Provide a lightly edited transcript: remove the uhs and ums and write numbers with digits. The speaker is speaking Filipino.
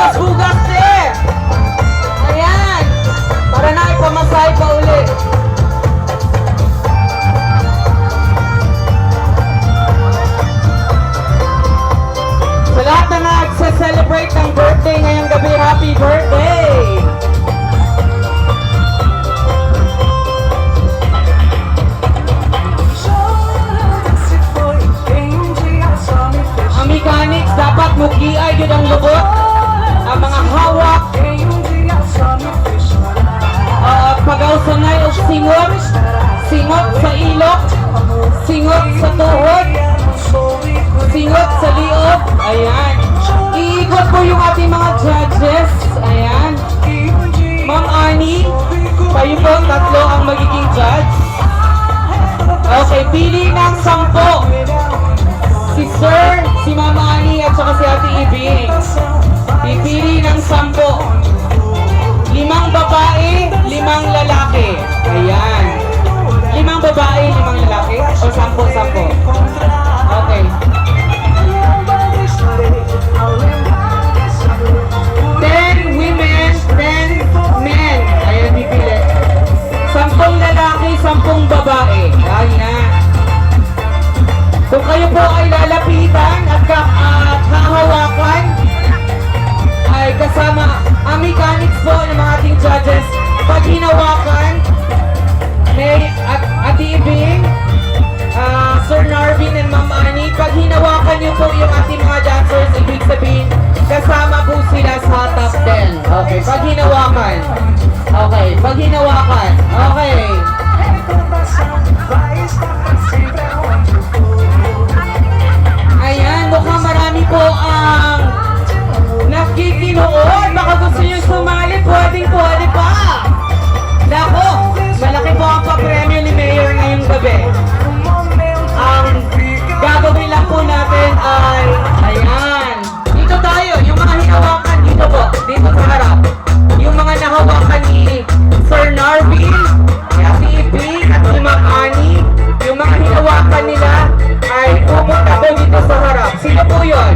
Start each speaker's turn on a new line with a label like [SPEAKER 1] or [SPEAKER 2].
[SPEAKER 1] hugas-hugas eh! Ayan! Para na ipamasay pa ulit. Sa lahat na nagsa-celebrate ng birthday ngayong gabi, happy birthday! Ang mechanics dapat mugiay yun ang lubot. Ang mga hawak, pag-ausanay o singot, singot sa ilok, singot sa tuhod, singot sa liog. Ayan. Iikot po yung ating mga judges. Ayan. Ma'am Ani, kayo po tatlo ang magiging judge. Okay, pili ng 10. Si Sir, si Ma'am Ani at saka si Ate Ibing. Pipili ng 10. 5 babae, 5 lalaki. Ayan. 5 babae, 5 lalaki. O 10. Okay. 10 women, 10 men. Ayan, pipili. 10 lalaki, 10 babae. Ayan. Kung kayo po ay lalapitan at hahawakan, ay kasama ang mechanics po ng mga ating judges. Pag hinawakan, may Ate Ibing, Sir Narvin and Ma'am Ani, pag hinawakan niyo po yung ating mga dancers, ibig sabihin, kasama po sila sa top 10. Okay, pag hinawakan. Okay, pag hinawakan. Okay. Ayan, mukhang marami po ang nakikinood. Baka gusto nyo sumali, pwede pa. Nako, malaki po ang papremyo ni Mayor ngayong gabi. Ang gagawin lang po natin ay, ayan, dito tayo, yung mga hinawakan dito po, dito sa harap. Yung mga nahawakan ni Sir Narvin, Ate Ibing, at ni Ma'am Ani, yung mga hinawakan nila ay pupunta po dito sa harap. Sino po yun?